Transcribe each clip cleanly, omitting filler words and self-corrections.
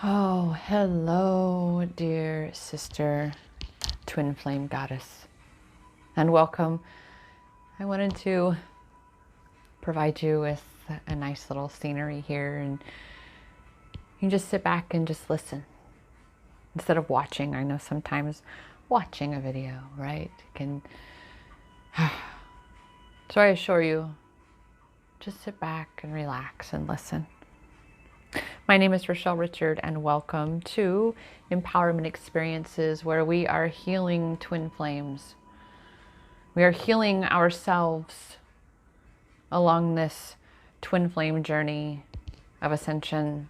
Oh, hello, dear sister, twin flame goddess, and welcome. I wanted to provide you with a nice little scenery here, and you can just sit back and just listen instead of watching. I know sometimes watching a video, right, can. So I assure you, just sit back and relax and listen. My name is Rochelle Richard, and welcome to Empowerment Experiences, where we are healing twin flames. We are healing ourselves along this twin flame journey of ascension,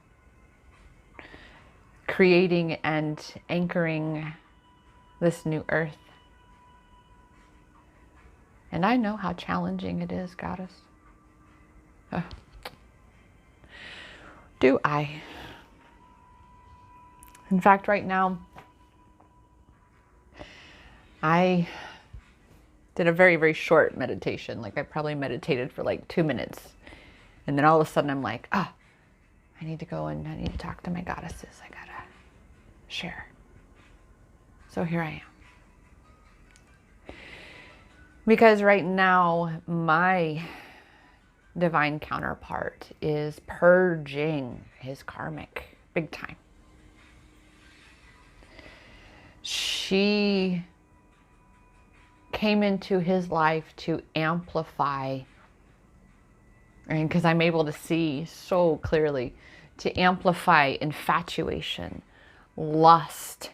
creating and anchoring this new earth. And I know how challenging it is, Goddess. Do I? In fact, right now, I did a very, very short meditation. Like I probably meditated for like 2 minutes. And then all of a sudden I'm like, I need to go and I need to talk to my goddesses. I gotta share. So here I am. Because right now, my divine counterpart is purging his karmic big time. She came into his life to amplify, and because I'm able to see so clearly, to amplify infatuation, lust,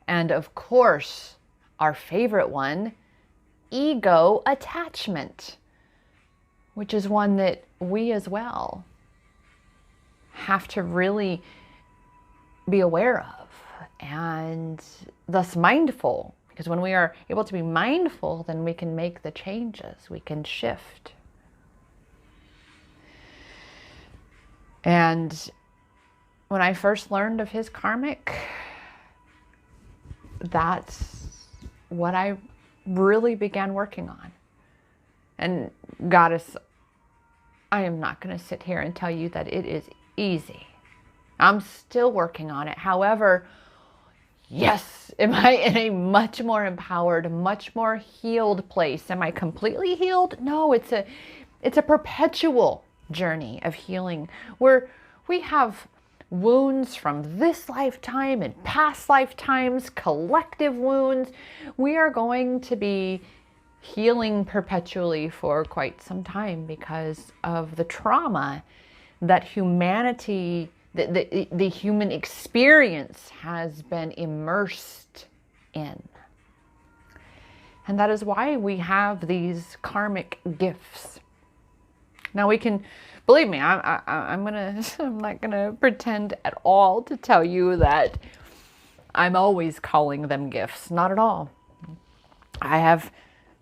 and of course, our favorite one, ego attachment, which is one that we as well have to really be aware of and thus mindful. Because when we are able to be mindful, then we can make the changes, we can shift. And when I first learned of his karmic, that's what I really began working on. And Goddess, I am not going to sit here and tell you that it is easy. I'm still working on it. However, yes, am I in a much more empowered, much more healed place? Am I completely healed? No, it's a perpetual journey of healing where we have wounds from this lifetime and past lifetimes, collective wounds. We are going to be healing perpetually for quite some time because of the trauma that humanity, the human experience has been immersed in. And that is why we have these karmic gifts. Now we can, believe me, I'm not gonna pretend at all to tell you that I'm always calling them gifts. Not at all. I have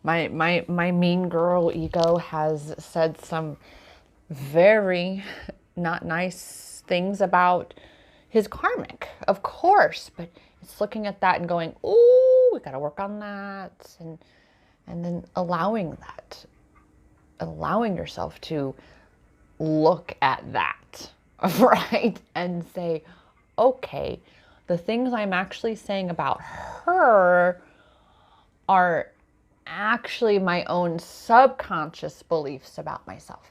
my mean girl ego has said some very not nice things about his karmic, of course, but it's looking at that and going, "Ooh, we got to work on that," and then allowing yourself to look at that, right, and say, okay, the things I'm actually saying about her are actually my own subconscious beliefs about myself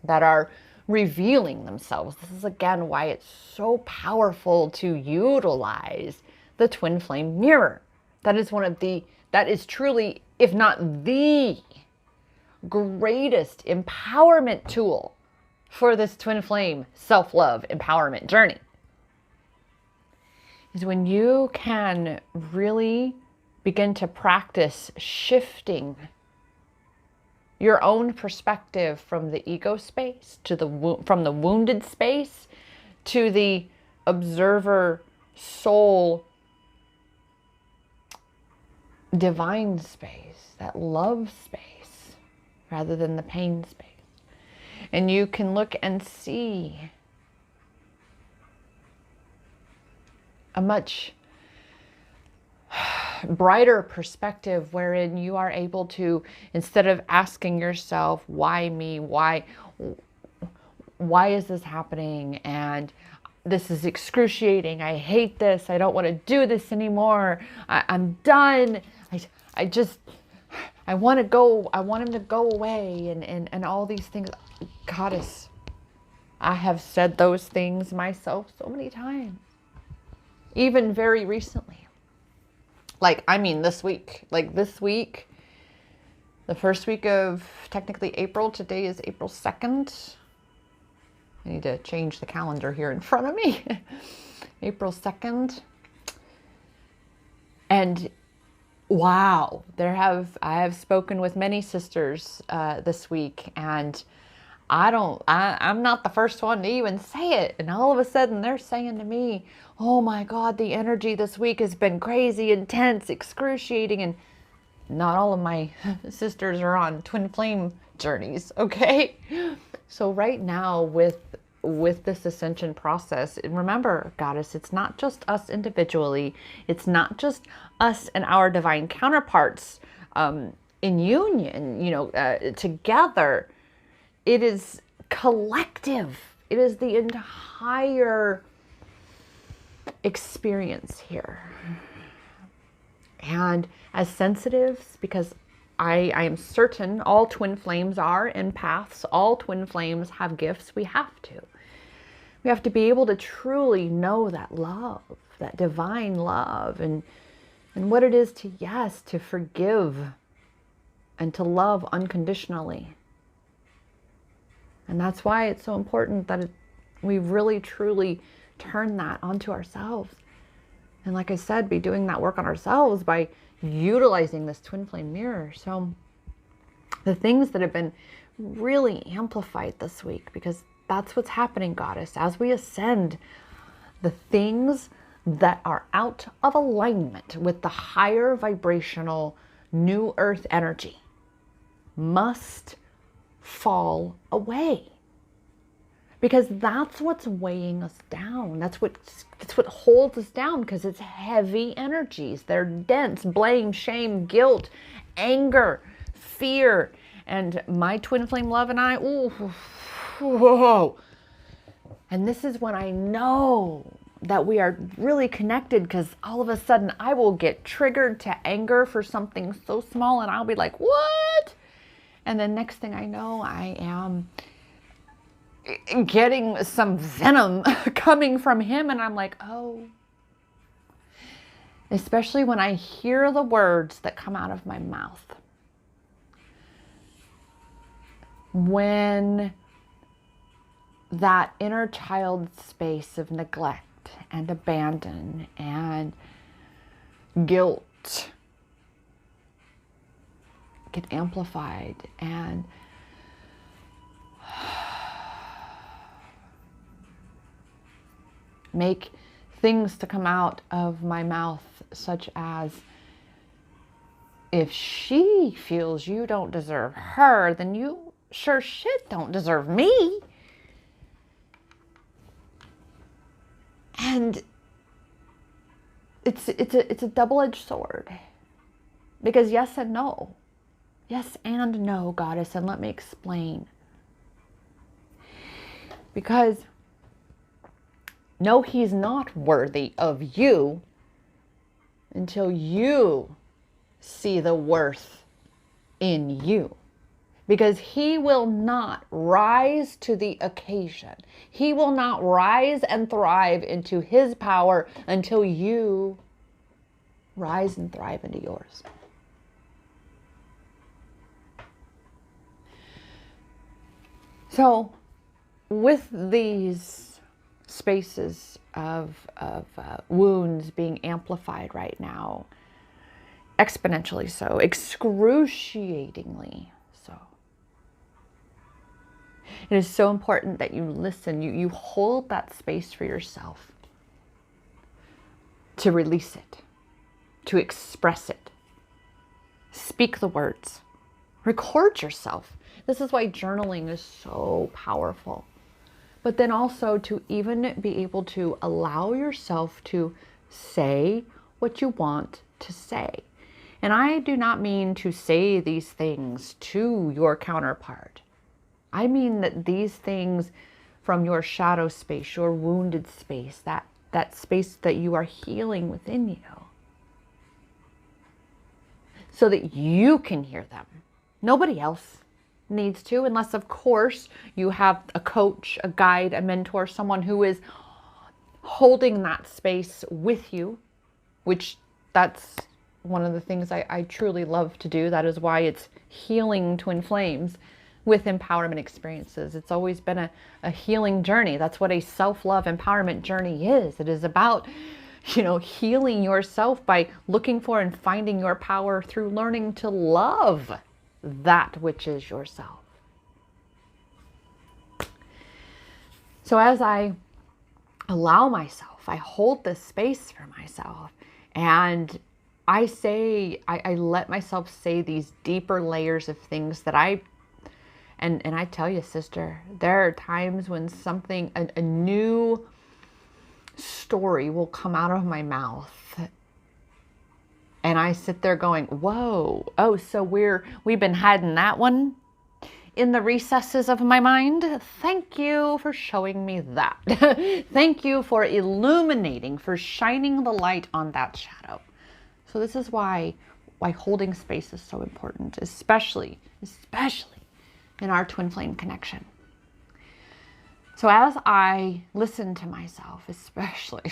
that are revealing themselves. This is again why it's so powerful to utilize the twin flame mirror. That is truly, if not the greatest empowerment tool for this twin flame self-love empowerment journey. Is when you can really begin to practice shifting your own perspective from the ego space to from the wounded space to the observer soul divine space, that love space, rather than the pain space. And you can look and see a much brighter perspective wherein you are able to, instead of asking yourself, why me, why is this happening, and this is excruciating. I hate this. I don't want to do this anymore. I'm done. I want to go. I want him to go away and all these things. Goddess, I have said those things myself so many times. Even very recently. This week. The first week of technically April. Today is April 2nd. I need to change the calendar here in front of me. April 2nd. And wow, I have spoken with many sisters this week, and I'm not the first one to even say it. And all of a sudden they're saying to me, oh my God, the energy this week has been crazy, intense, excruciating. And not all of my sisters are on twin flame journeys, okay? So right now with this ascension process, and remember, Goddess, it's not just us individually. It's not just us and our divine counterparts in union, together. It is collective. It is the entire experience here. And as sensitives, because I am certain all twin flames are empaths, all twin flames have gifts, we have to be able to truly know that love, that divine love, and what it is to forgive and to love unconditionally. And that's why it's so important that we really truly turn that onto ourselves. And like I said, be doing that work on ourselves by utilizing this twin flame mirror. So the things that have been really amplified this week, because that's what's happening, Goddess, as we ascend, the things that are out of alignment with the higher vibrational new earth energy must fall away. Because that's what's weighing us down. That's what holds us down, because it's heavy energies. They're dense. Blame, shame, guilt, anger, fear. And my twin flame love and I, whoa. And this is when I know that we are really connected, because all of a sudden I will get triggered to anger for something so small, and I'll be like, what? And then next thing I know, I am getting some venom coming from him, and I'm like, oh. Especially when I hear the words that come out of my mouth. When that inner child space of neglect and abandon and guilt get amplified, and make things to come out of my mouth such as, if she feels you don't deserve her, then you sure shit don't deserve me. And it's a double-edged sword, because yes and no. Yes and no, Goddess, and let me explain. Because no, he's not worthy of you until you see the worth in you. Because he will not rise to the occasion. He will not rise and thrive into his power until you rise and thrive into yours. So, with these spaces of wounds being amplified right now, exponentially so, excruciatingly so, it is so important that you listen, you hold that space for yourself to release it, to express it, speak the words, record yourself. This is why journaling is so powerful. But then also to even be able to allow yourself to say what you want to say. And I do not mean to say these things to your counterpart. I mean that these things from your shadow space, your wounded space, that space that you are healing within you, so that you can hear them. Nobody else needs to, unless of course you have a coach, a guide, a mentor, someone who is holding that space with you, which that's one of the things I truly love to do. That is why it's healing twin flames with empowerment experiences. It's always been a healing journey. That's what a self-love empowerment journey is. It is about, healing yourself by looking for and finding your power through learning to love that which is yourself. So as I allow myself, I hold this space for myself, and I let myself say these deeper layers of things that and I tell you, sister, there are times when a new story will come out of my mouth, and I sit there going, whoa, oh, so we've been hiding that one in the recesses of my mind. Thank you for showing me that. Thank you for illuminating, for shining the light on that shadow. So this is why holding space is so important, especially in our twin flame connection. So as I listen to myself, especially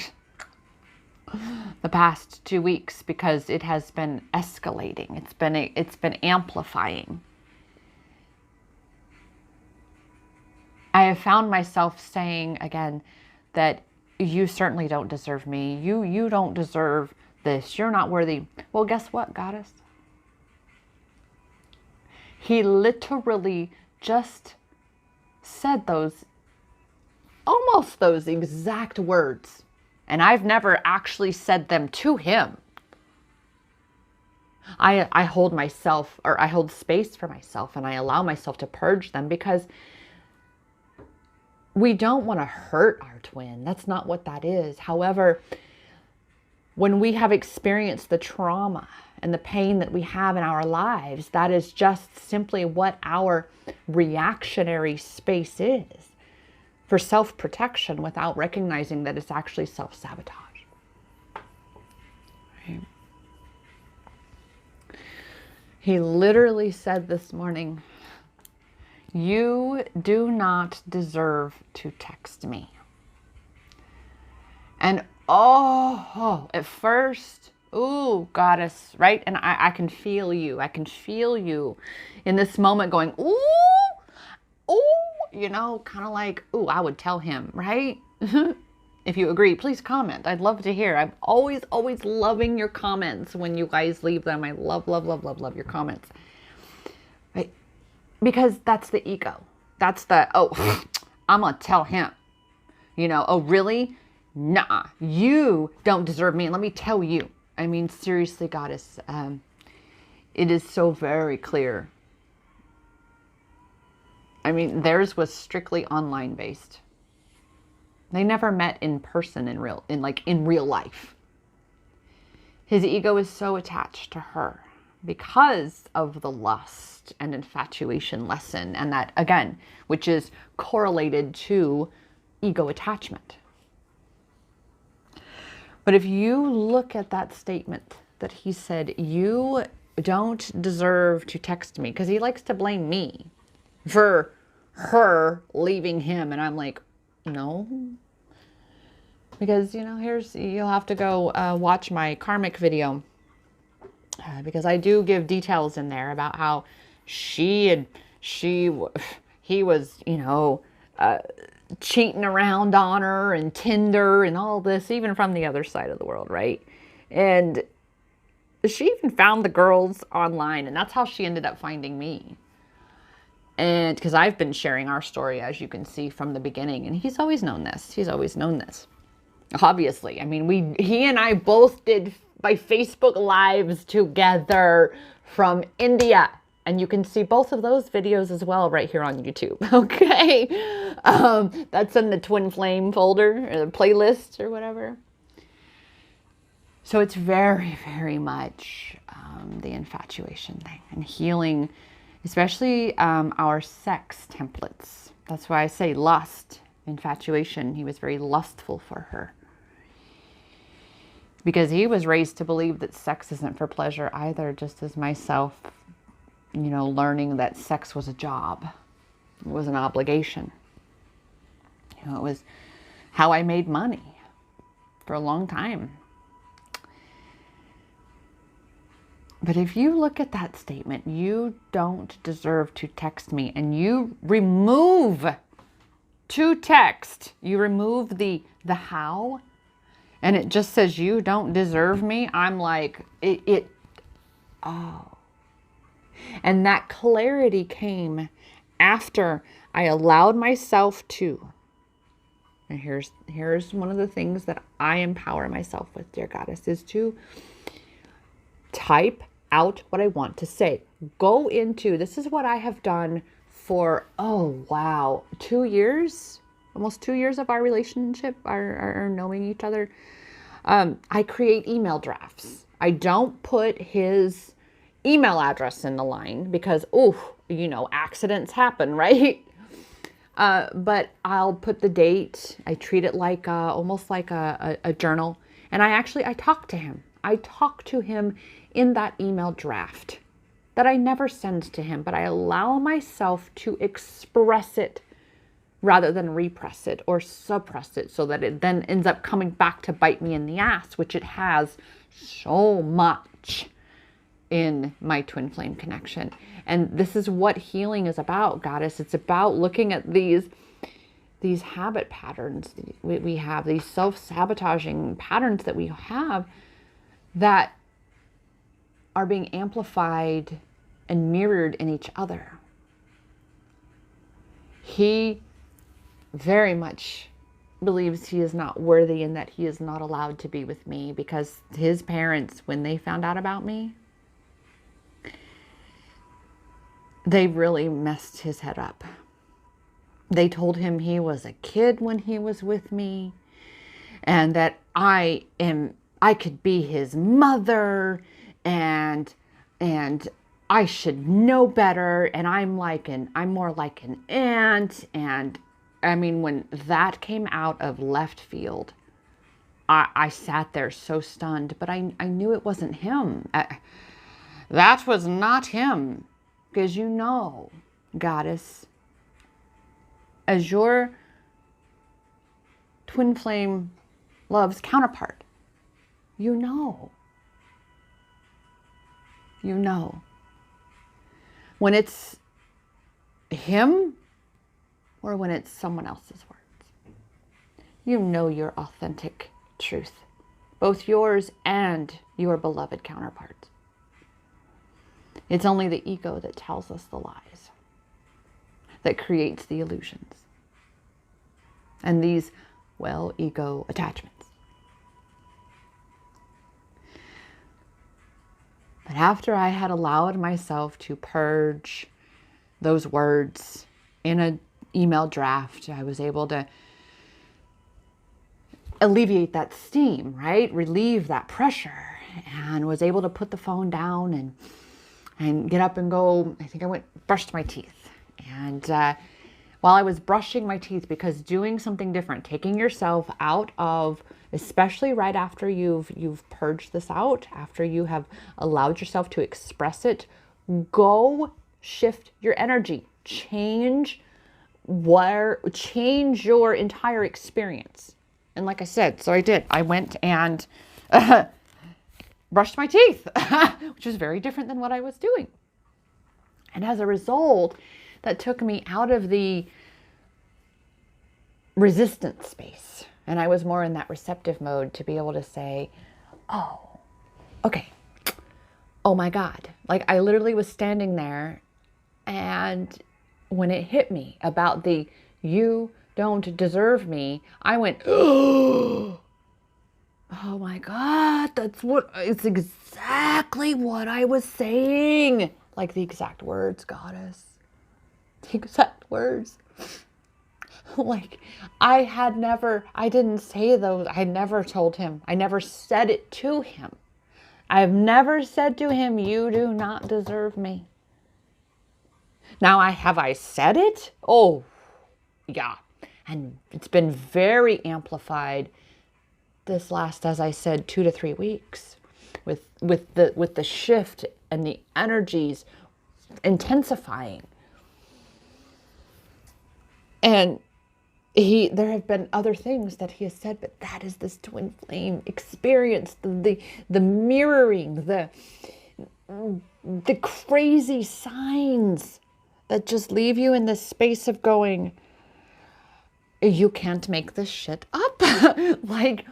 the past 2 weeks, because it has been escalating, it's been amplifying, I have found myself saying again that you certainly don't deserve me. You don't deserve this. You're not worthy. Well, guess what, goddess? He literally just said almost those exact words. And I've never actually said them to him. I hold myself, or I hold space for myself, and I allow myself to purge them, because we don't want to hurt our twin. That's not what that is. However, when we have experienced the trauma and the pain that we have in our lives, that is just simply what our reactionary space is for self-protection, without recognizing that it's actually self-sabotage. Right? He literally said this morning, you do not deserve to text me. And at first, ooh, goddess, right? And I can feel you. I can feel you in this moment going, ooh, kind of like, ooh, I would tell him, right? If you agree, please comment. I'd love to hear. I'm always loving your comments when you guys leave them. I love your comments. Right? Because that's the ego. That's the, I'm going to tell him. Oh, really? Nah, you don't deserve me. And let me tell you. I mean, seriously, goddess, it is so very clear. I mean, theirs was strictly online based. They never met in person in real life. His ego is so attached to her because of the lust and infatuation lesson, and that, again, which is correlated to ego attachment. But if you look at that statement that he said, you don't deserve to text me, because he likes to blame me for her leaving him. And I'm like, no. Because, you'll have to go watch my karmic video. Because I do give details in there about how he was, cheating around on her and Tinder and all this, even from the other side of the world, right? And she even found the girls online, and that's how she ended up finding me. And because I've been sharing our story, as you can see, from the beginning, and he's always known this. Obviously. I mean, he and I both did by Facebook Lives together from India. And you can see both of those videos as well right here on YouTube. Okay. That's in the Twin Flame folder or the playlist or whatever. So it's very, very much the infatuation thing and healing, especially our sex templates. That's why I say lust infatuation. He was very lustful for her. Because he was raised to believe that sex isn't for pleasure either, just as myself, learning that sex was a job. It was an obligation. It was how I made money for a long time. But if you look at that statement, you don't deserve to text me, and you remove to text, you remove the how, and it just says you don't deserve me, I'm like, oh. And that clarity came after I allowed myself to, and here's one of the things that I empower myself with, dear Goddess, is to type out what I want to say. Go into, this is what I have done for, 2 years, almost 2 years of our relationship, our knowing each other. I create email drafts. I don't put his email address in the line because, accidents happen, right? But I'll put the date. I treat it like almost like a journal. And I talk to him. I talk to him in that email draft that I never send to him, but I allow myself to express it rather than repress it or suppress it, so that it then ends up coming back to bite me in the ass, which it has so much in my twin flame connection. And this is what healing is about, Goddess. It's about looking at these habit patterns we have, these self-sabotaging patterns that we have that are being amplified and mirrored in each other. He very much believes he is not worthy and that he is not allowed to be with me because his parents, when they found out about me, they really messed his head up. They told him he was a kid when he was with me, and that I could be his mother, and I should know better, and I'm more like an aunt. And I mean, when that came out of left field, I sat there so stunned, but I knew it wasn't him. That was not him, because Goddess, as your twin flame love's counterpart, you know when it's him or when it's someone else's words. You know your authentic truth, both yours and your beloved counterparts. It's only the ego that tells us the lies, that creates the illusions and these, ego attachments. But after I had allowed myself to purge those words in an email draft, I was able to alleviate that steam, right? Relieve that pressure, and was able to put the phone down and get up and go. I think I brushed my teeth. And while I was brushing my teeth, because doing something different, taking yourself out of, especially right after you've purged this out, after you have allowed yourself to express it, go shift your energy, change your entire experience. And like I said, so I did. I went and brushed my teeth, which was very different than what I was doing. And as a result, that took me out of the resistance space. And I was more in that receptive mode to be able to say, oh, okay. Oh my God. Like, I literally was standing there, and when it hit me about the you don't deserve me, I went, oh my God, it's exactly what I was saying. Like the exact words, Goddess. The exact words. Like, I didn't say those. I never told him. I never said it to him. I've never said to him, you do not deserve me. Now, have I said it? Oh, yeah. And it's been very amplified this last, as I said, 2 to 3 weeks with the shift and the energies intensifying. And there have been other things that he has said, but that is this twin flame experience, the mirroring, the crazy signs that just leave you in this space of going, you can't make this shit up. Like,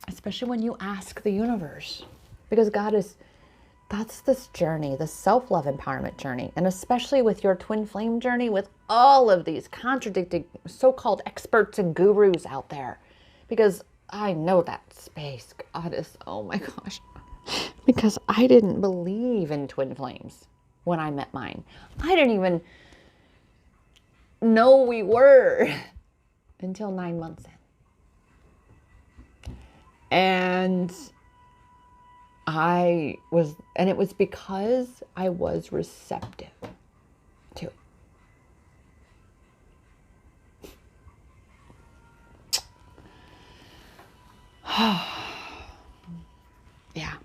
especially when you ask the universe, because that's this journey, the self-love empowerment journey. And especially with your twin flame journey, with all of these contradicting so-called experts and gurus out there, because I know that space, goddess, oh my gosh, because I didn't believe in twin flames when I met mine. I didn't even know we were until 9 months in. And it was because I was receptive to it. Yeah.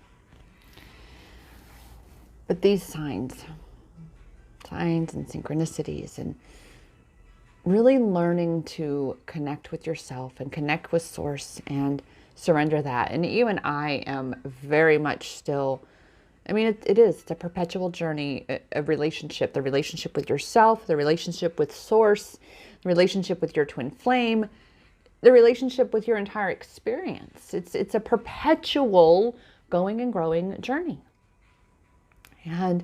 But these signs and synchronicities, and really learning to connect with yourself and connect with source and surrender that. And even I am very much still, I mean, it's a perpetual journey, a relationship, the relationship with yourself, the relationship with source, the relationship with your twin flame, the relationship with your entire experience. It's a perpetual going and growing journey. And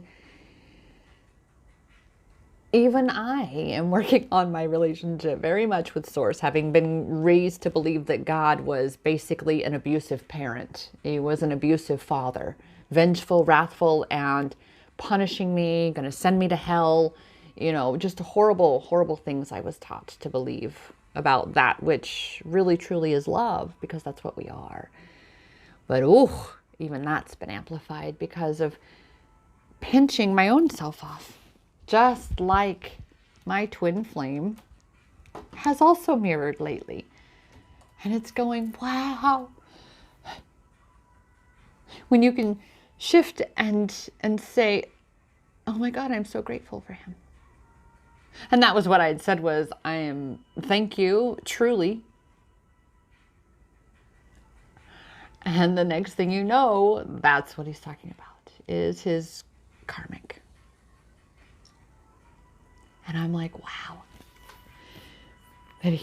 even I am working on my relationship very much with source, having been raised to believe that God was basically an abusive parent. He was an abusive father, vengeful, wrathful, and punishing me, going to send me to hell. You know, just horrible, horrible things I was taught to believe about that, which really truly is love, because that's what we are. But even that's been amplified because of pinching my own self off. Just like my twin flame has also mirrored lately. And it's going, wow. When you can shift and say, oh my God, I'm so grateful for him. And that was what I had said was, thank you, truly. And the next thing you know, that's what he's talking about, is his karmic. And I'm like, wow. That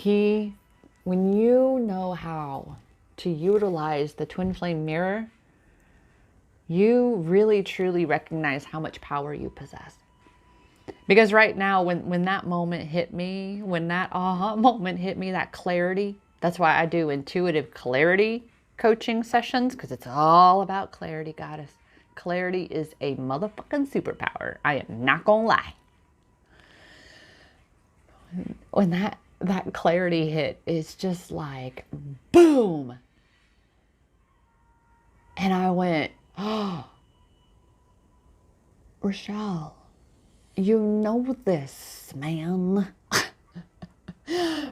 when you know how to utilize the twin flame mirror, you really truly recognize how much power you possess. Because right now, when that moment hit me, when that aha moment hit me, that clarity, that's why I do intuitive clarity coaching sessions, because it's all about clarity, goddess. Clarity is a motherfucking superpower. I am not gonna lie. When that clarity hit, it's just like, boom. And I went, oh, Rochelle, you know this, man.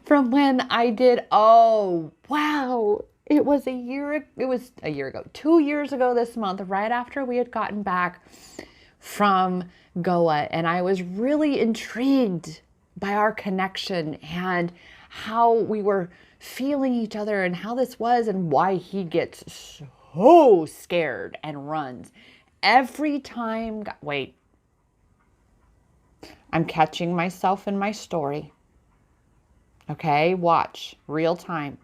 From when I did, oh, wow. It was a year ago, 2 years ago this month, right after we had gotten back from Goa. And I was really intrigued by our connection and how we were feeling each other and how this was and why he gets so scared and runs. Every time, wait, I'm catching myself in my story. Okay, watch, real time.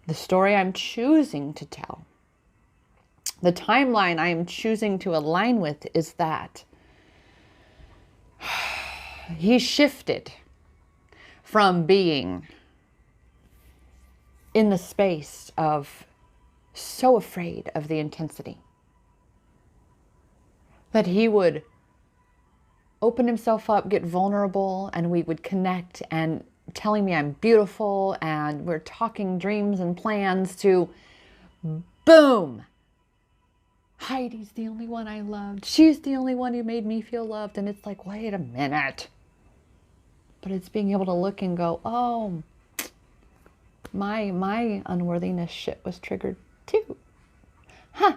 The story I'm choosing to tell, the timeline I am choosing to align with is that he shifted from being in the space of so afraid of the intensity that he would open himself up, get vulnerable, and we would connect, and telling me I'm beautiful, and we're talking dreams and plans, to boom, Heidi's the only one I loved. She's the only one who made me feel loved. And it's like, wait a minute. But it's being able to look and go, oh, my unworthiness shit was triggered too. Huh.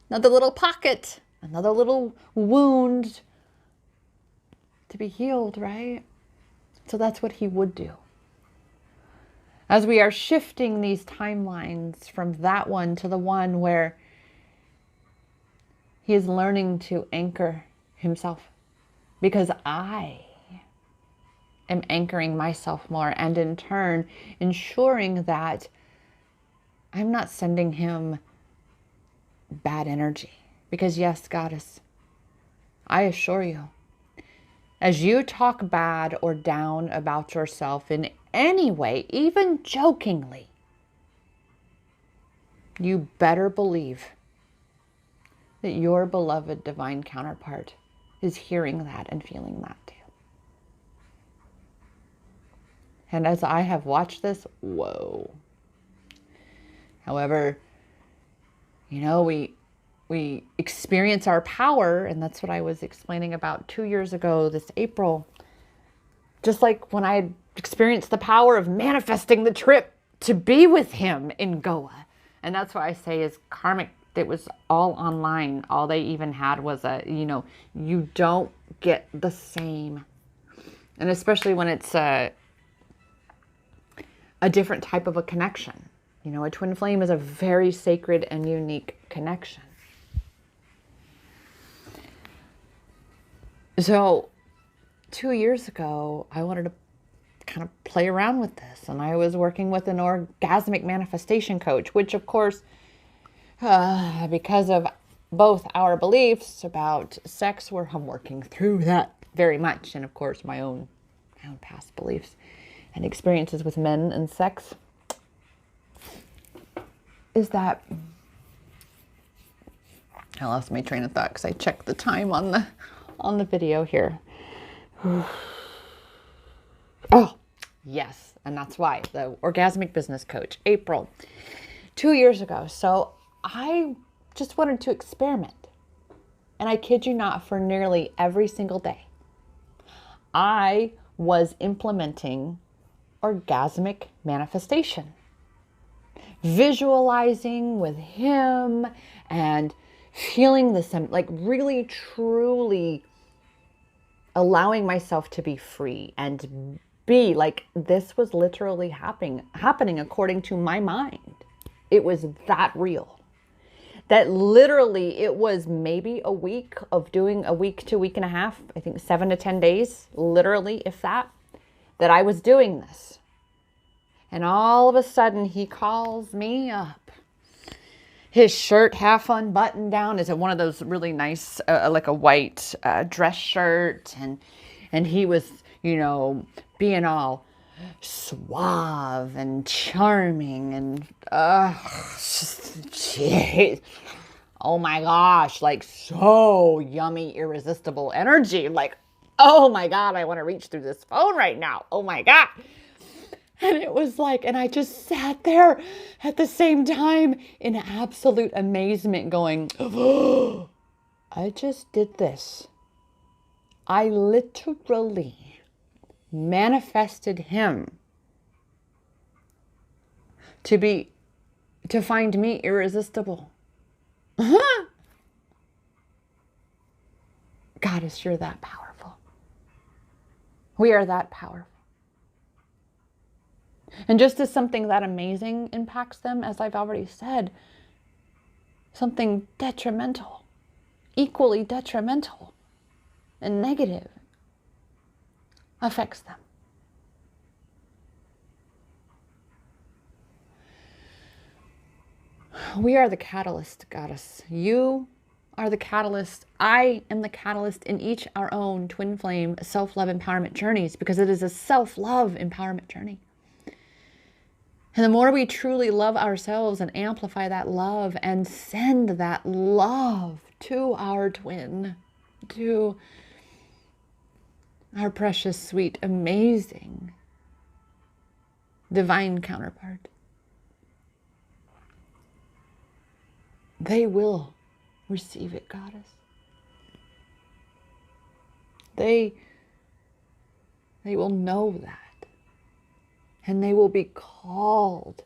Another little pocket, another little wound to be healed, right? So that's what he would do. As we are shifting these timelines from that one to the one where he is learning to anchor himself, because I am anchoring myself more, and in turn ensuring that I'm not sending him bad energy. Because yes, Goddess, I assure you, as you talk bad or down about yourself in any way, even jokingly, you better believe that your beloved divine counterpart is hearing that and feeling that too. And as I have watched this, whoa. However, you know, we experience our power, and that's what I was explaining about 2 years ago this April. Just like when I had experienced the power of manifesting the trip to be with him in Goa. And that's why I say is karmic. It was all online. All they even had was you don't get the same. And especially when it's a different type of a connection. You know, a twin flame is a very sacred and unique connection. So 2 years ago, I wanted to kind of play around with this. And I was working with an orgasmic manifestation coach, which of course, because of both our beliefs about sex, I'm working through that very much. And of course, my own past beliefs and experiences with men and sex, is that I lost my train of thought because I checked the time on the video here. Oh, yes. And that's why the orgasmic business coach, April, 2 years ago. So I just wanted to experiment. And I kid you not, for nearly every single day, I was implementing orgasmic manifestation. Visualizing with him and feeling this, like really, truly allowing myself to be free and be like, this was literally happening according to my mind. It was that real. That literally it was maybe a week of doing a week to week and a half, I think 7 to 10 days, literally, if that I was doing this. And all of a sudden he calls me up. His shirt half unbuttoned down. Is it one of those really nice, like a white dress shirt? And he was, being all suave and charming and oh my gosh, like so yummy, irresistible energy. Like, oh my God, I want to reach through this phone right now. Oh my God. And it was like, and I just sat there at the same time in absolute amazement going, oh, I just did this. I literally manifested him to find me irresistible. Goddess, you're that powerful. We are that powerful. And just as something that amazing impacts them, as I've already said, something detrimental, equally detrimental and negative, affects them. We are the catalyst, Goddess. You are the catalyst. I am the catalyst in each our own twin flame self-love empowerment journeys, because it is a self-love empowerment journey. And the more we truly love ourselves and amplify that love and send that love to our twin, to our precious, sweet, amazing, divine counterpart, they will receive it, Goddess. They will know that. And they will be called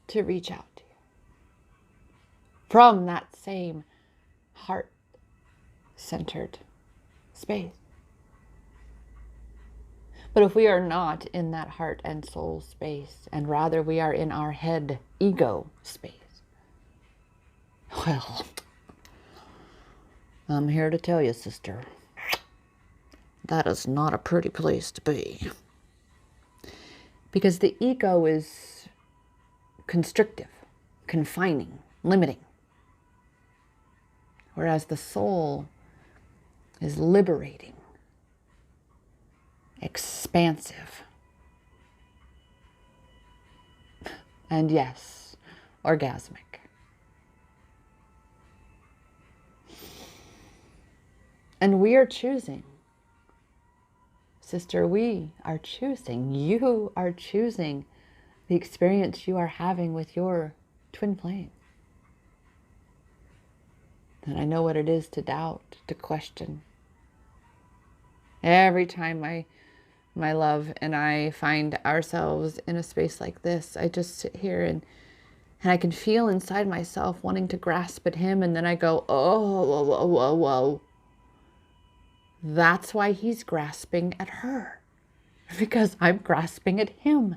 to reach out to you from that same heart-centered space. But if we are not in that heart and soul space, and rather we are in our head ego space, well, I'm here to tell you, sister, that is not a pretty place to be. Because the ego is constrictive, confining, limiting. Whereas the soul is liberating, expansive, and yes, orgasmic. And we are choosing, sister, we are choosing, you are choosing the experience you are having with your twin flame. And I know what it is to doubt, to question. Every time my love and I find ourselves in a space like this, I just sit here and I can feel inside myself wanting to grasp at him, and then I go, oh, whoa, whoa, whoa, whoa. That's why he's grasping at her, because I'm grasping at him.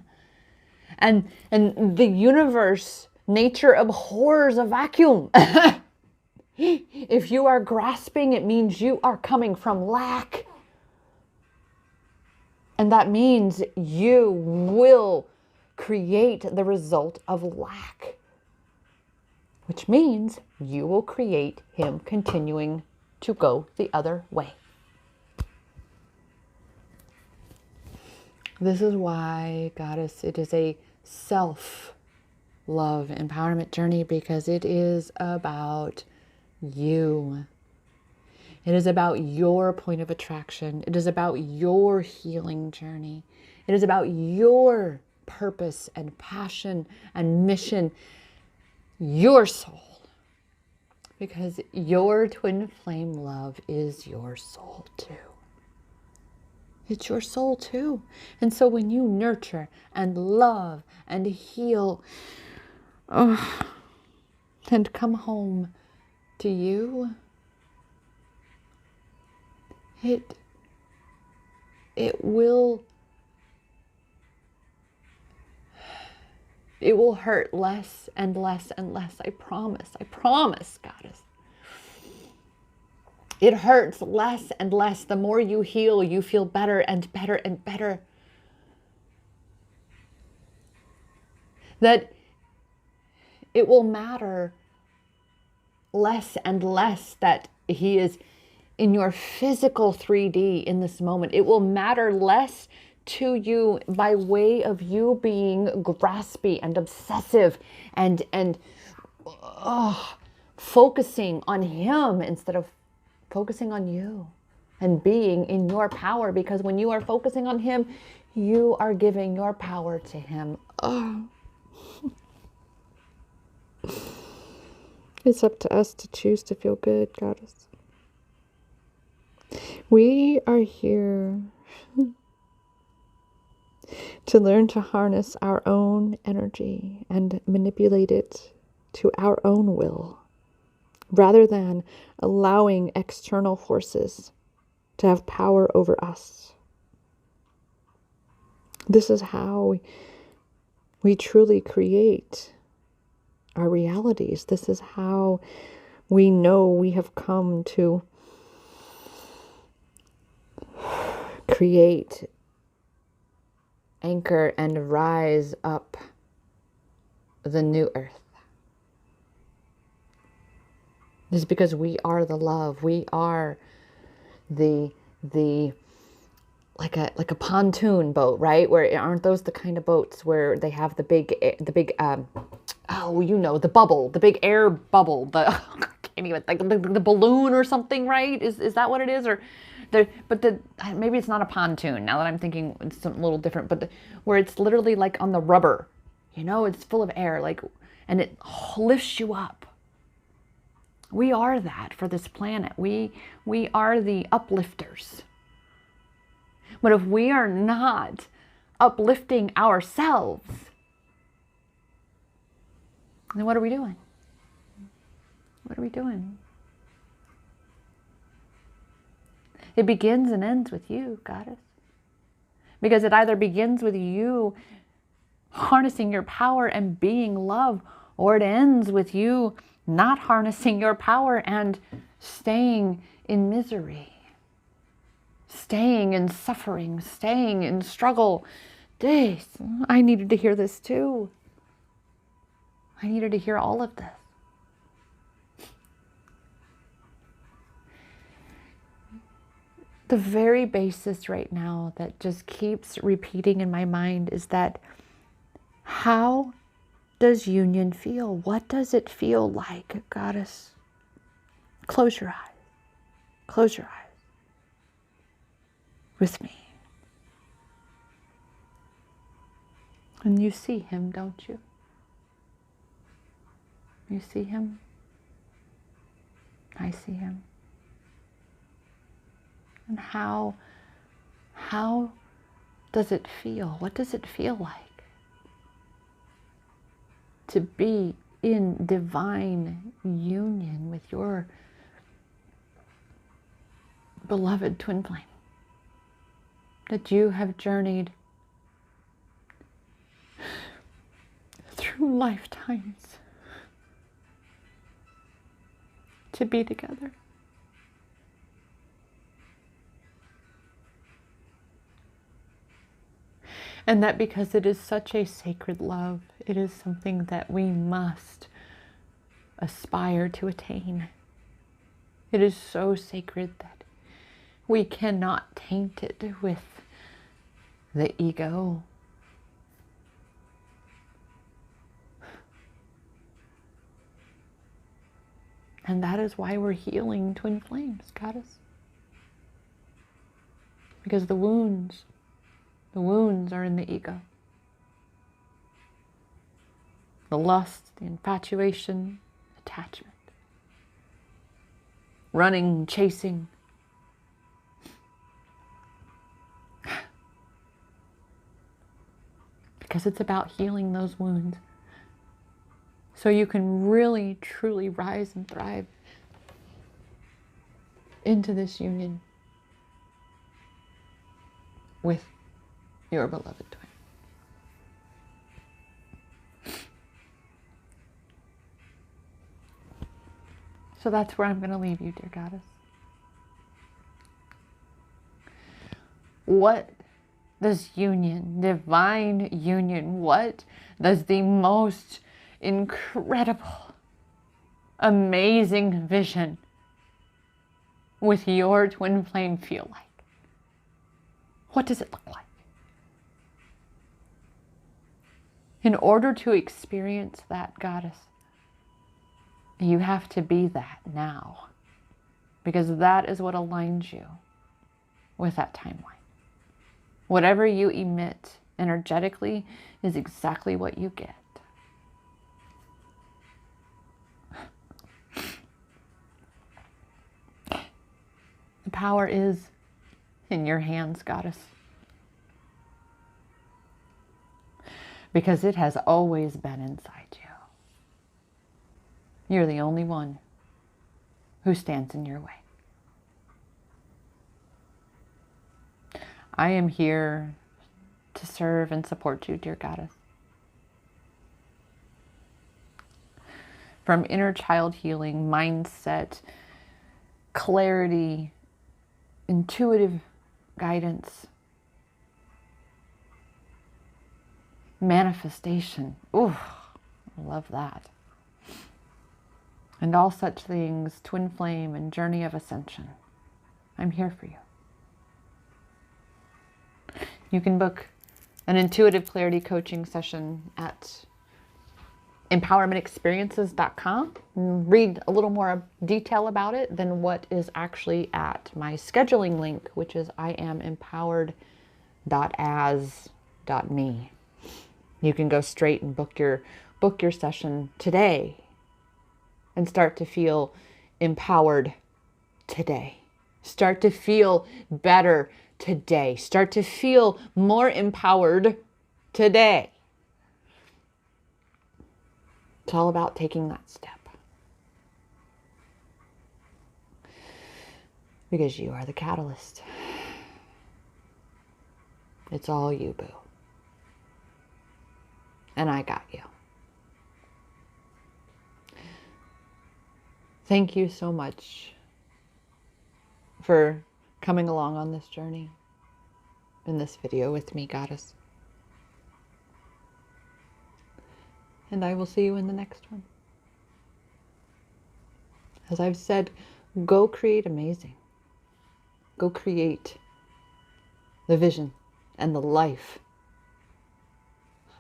And the universe, nature abhors a vacuum. If you are grasping, it means you are coming from lack. And that means you will create the result of lack, which means you will create him continuing to go the other way. This is why, Goddess, it is a self-love empowerment journey, because it is about you. It is about your point of attraction. It is about your healing journey. It is about your purpose and passion and mission, your soul. Because your twin flame love is your soul too. It's your soul too. And so when you nurture and love and heal, and come home to you, it will hurt less and less and less. I promise, Goddess. It hurts less and less. The more you heal, you feel better and better and better. That it will matter less and less that he is in your physical 3D in this moment. It will matter less to you by way of you being graspy and obsessive and focusing on him instead of focusing on you and being in your power. Because when you are focusing on him, you are giving your power to him. It's up to us to choose to feel good, Goddess. We are here to learn to harness our own energy and manipulate it to our own will, rather than allowing external forces to have power over us. This is how we truly create our realities. This is how we know we have come to create, anchor, and rise up the new earth. This is because we are the love. We are the like a pontoon boat, right? Where aren't those the kind of boats where they have the big the bubble, the big air bubble, the can't even like the balloon or something, right? Is that what it is? Or maybe it's not a pontoon. Now that I'm thinking, it's something a little different. But where it's literally like on the rubber, it's full of air, and it lifts you up. We are that for this planet. We are the uplifters. But if we are not uplifting ourselves, then what are we doing? What are we doing? It begins and ends with you, Goddess. Because it either begins with you harnessing your power and being love, or it ends with you not harnessing your power and staying in misery, staying in suffering, staying in struggle. Days, I needed to hear this too. I needed to hear all of this. The very basis right now that just keeps repeating in my mind is that, how does union feel? What does it feel like, Goddess? Close your eyes. Close your eyes. With me. And you see him, don't you? You see him? I see him. And how does it feel? What does it feel like to be in divine union with your beloved twin flame that you have journeyed through lifetimes to be together? And that because it is such a sacred love, it is something that we must aspire to attain. It is so sacred that we cannot taint it with the ego. And that is why we're healing twin flames, Goddess. Because the wounds are in the ego. The lust, the infatuation, attachment. Running, chasing. Because it's about healing those wounds. So you can really, truly rise and thrive into this union with your beloved twin. So that's where I'm going to leave you, dear Goddess. What does union, divine union, what does the most incredible, amazing vision with your twin flame feel like? What does it look like? In order to experience that, Goddess, you have to be that now, because that is what aligns you with that timeline. Whatever you emit energetically is exactly what you get. The power is in your hands, Goddess. Because it has always been inside you. You're the only one who stands in your way. I am here to serve and support you, dear Goddess. From inner child healing, mindset, clarity, intuitive guidance, manifestation. Ooh, I love that. And all such things, twin flame and journey of ascension. I'm here for you. You can book an intuitive clarity coaching session at empowermentexperiences.com and read a little more detail about it than what is actually at my scheduling link, which is iamempowered.as.me. You can go straight and book your session today and start to feel empowered today. Start to feel better today. Start to feel more empowered today. It's all about taking that step. Because you are the catalyst. It's all you, boo. And I got you. Thank you so much for coming along on this journey in this video with me, Goddess. And I will see you in the next one. As I've said, go create amazing. Go create the vision and the life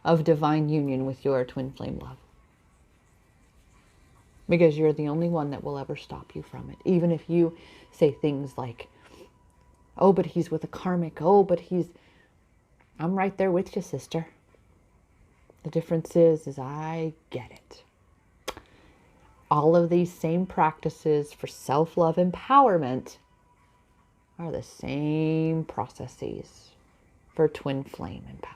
of divine union with your twin flame love. Because you're the only one that will ever stop you from it. Even if you say things like, oh, but he's with a karmic. Oh, but I'm right there with you, sister. The difference is I get it. All of these same practices for self-love empowerment are the same processes for twin flame empowerment.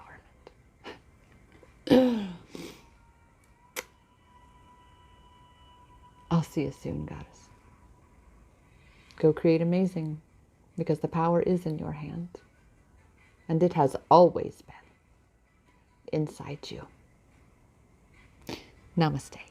I'll see you soon, Goddess. Go create amazing, because the power is in your hands. And it has always been inside you. Namaste.